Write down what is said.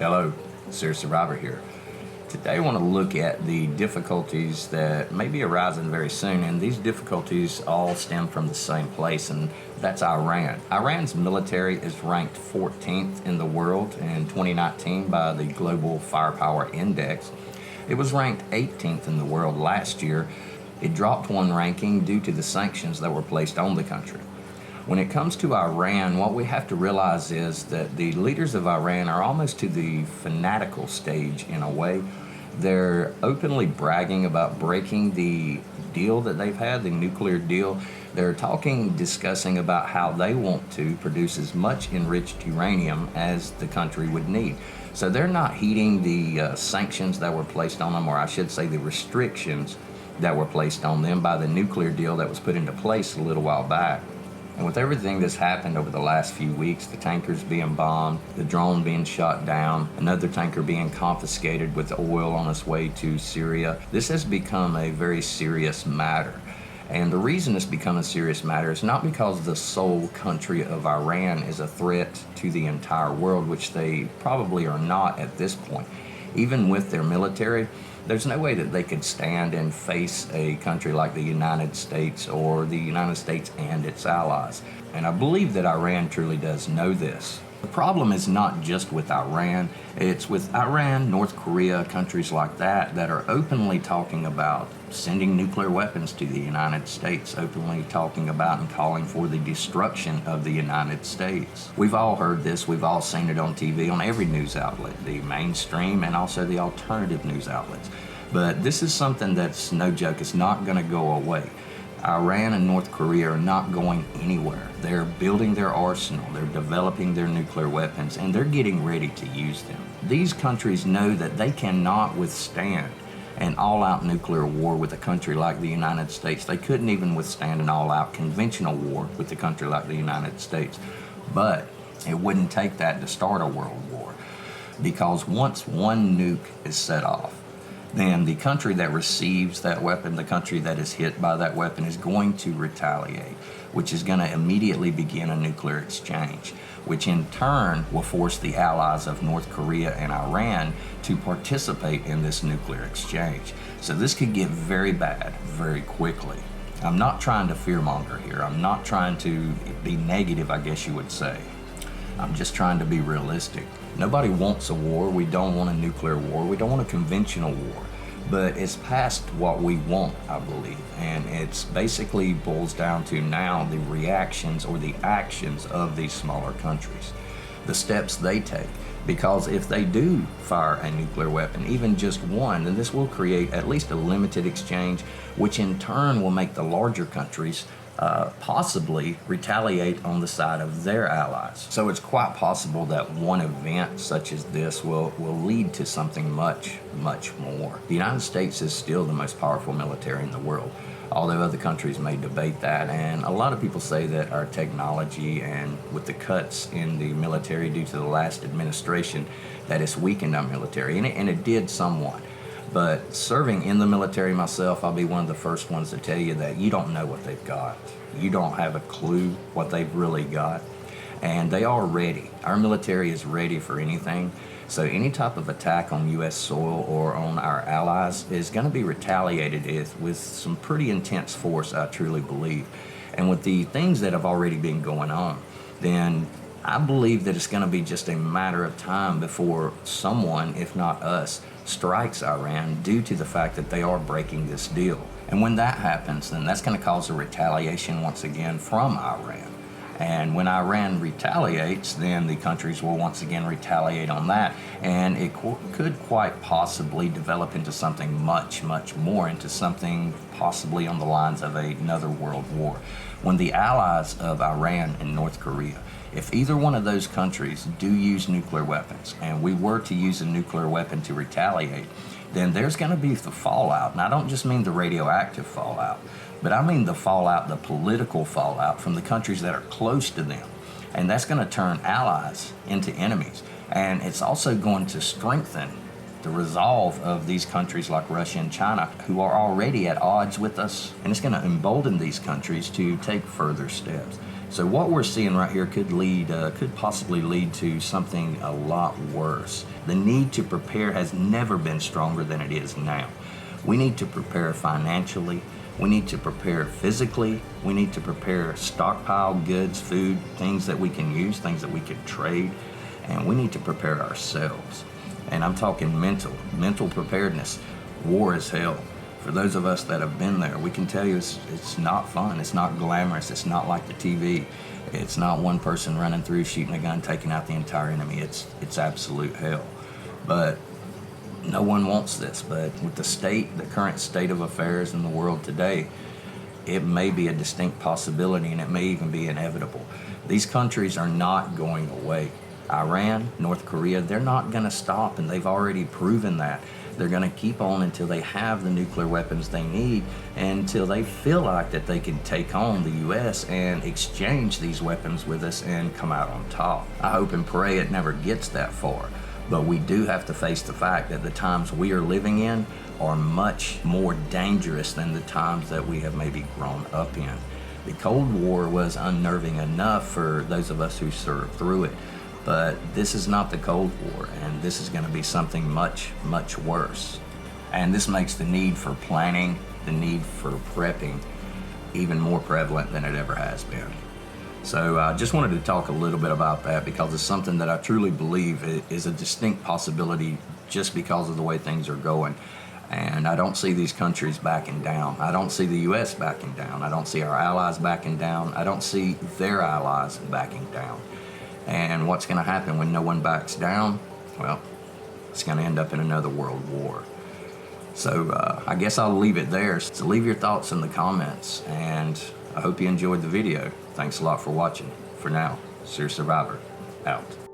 Hello, Serious Survivor here. Today I want to look at the difficulties that may be arising very soon, and these difficulties all stem from the same place, and that's Iran. Iran's military is ranked 14th in the world in 2019 by the Global Firepower Index. It was ranked 18th in the world last year. It dropped one ranking due to the sanctions that were placed on the country. When it comes to Iran, what we have to realize is that the leaders of Iran are almost to the fanatical stage in a way. They're openly bragging about breaking the deal that they've had, the nuclear deal. They're discussing about how they want to produce as much enriched uranium as the country would need. So they're not heeding the sanctions that were placed on them, or I should say the restrictions that were placed on them by the nuclear deal that was put into place a little while back. And with everything that's happened over the last few weeks, the tankers being bombed, the drone being shot down, another tanker being confiscated with oil on its way to Syria, this has become a very serious matter. And the reason it's become a serious matter is not because the sole country of Iran is a threat to the entire world, which they probably are not at this point. Even with their military, there's no way that they could stand and face a country like the United States or the United States and its allies. And I believe that Iran truly does know this. The problem is not just with Iran, it's with Iran, North Korea, countries like that are openly talking about sending nuclear weapons to the United States, openly talking about and calling for the destruction of the United States. We've all heard this, we've all seen it on TV, on every news outlet, the mainstream and also the alternative news outlets. But this is something that's no joke, it's not going to go away. Iran and North Korea are not going anywhere. They're building their arsenal, they're developing their nuclear weapons, and they're getting ready to use them. These countries know that they cannot withstand an all-out nuclear war with a country like the United States. They couldn't even withstand an all-out conventional war with a country like the United States. But it wouldn't take that to start a world war, because once one nuke is set off, then the country that receives that weapon, the country that is hit by that weapon, is going to retaliate, which is going to immediately begin a nuclear exchange, which in turn will force the allies of North Korea and Iran to participate in this nuclear exchange. So this could get very bad very quickly. I'm not trying to fearmonger here. I'm not trying to be negative, I guess you would say. I'm just trying to be realistic. Nobody wants a war. We don't want a nuclear war. We don't want a conventional war. But it's past what we want, I believe. And it's basically boils down to now the reactions or the actions of these smaller countries, the steps they take. Because if they do fire a nuclear weapon, even just one, then this will create at least a limited exchange, which in turn will make the larger countries possibly retaliate on the side of their allies. So it's quite possible that one event such as this will lead to something much, much more. The United States is still the most powerful military in the world, although other countries may debate that. And a lot of people say that our technology and with the cuts in the military due to the last administration, that it's weakened our military, and it did somewhat. But serving in the military myself, I'll be one of the first ones to tell you that you don't know what they've got. You don't have a clue what they've really got. And they are ready. Our military is ready for anything. So any type of attack on U.S. soil or on our allies is going to be retaliated with some pretty intense force, I truly believe. And with the things that have already been going on, then I believe that it's going to be just a matter of time before someone, if not us, strikes Iran due to the fact that they are breaking this deal. And when that happens, then that's going to cause a retaliation once again from Iran. And when Iran retaliates, then the countries will once again retaliate on that. And it could quite possibly develop into something much, much more, into something possibly on the lines of another world war. When the allies of Iran and North Korea, if either one of those countries do use nuclear weapons, and we were to use a nuclear weapon to retaliate, then there's going to be the fallout. And I don't just mean the radioactive fallout, but I mean the fallout, the political fallout from the countries that are close to them. And that's going to turn allies into enemies. And it's also going to strengthen the resolve of these countries like Russia and China, who are already at odds with us. And it's going to embolden these countries to take further steps. So what we're seeing right here could possibly lead to something a lot worse. The need to prepare has never been stronger than it is now. We need to prepare financially. We need to prepare physically. We need to prepare stockpile goods, food, things that we can use, things that we can trade, and we need to prepare ourselves. And I'm talking mental preparedness. War is hell. For those of us that have been there, we can tell you it's not fun. It's not glamorous. It's not like the TV. It's not one person running through, shooting a gun, taking out the entire enemy. It's absolute hell. But no one wants this. But with the current state of affairs in the world today, it may be a distinct possibility, and it may even be inevitable. These countries are not going away. Iran, North Korea, they're not going to stop, and they've already proven that. They're going to keep on until they have the nuclear weapons they need, and until they feel like that they can take on the U.S. and exchange these weapons with us and come out on top. I hope and pray it never gets that far, but we do have to face the fact that the times we are living in are much more dangerous than the times that we have maybe grown up in. The Cold War was unnerving enough for those of us who served through it. But this is not the Cold War, and this is going to be something much, much worse. And this makes the need for planning, the need for prepping, even more prevalent than it ever has been. So I just wanted to talk a little bit about that because it's something that I truly believe is a distinct possibility just because of the way things are going. And I don't see these countries backing down. I don't see the U.S. backing down. I don't see our allies backing down. I don't see their allies backing down. And what's going to happen when no one backs down? Well, it's going to end up in another world war. So I guess I'll leave it there. So leave your thoughts in the comments, and I hope you enjoyed the video. Thanks a lot for watching. For now, Serious Survivor, out.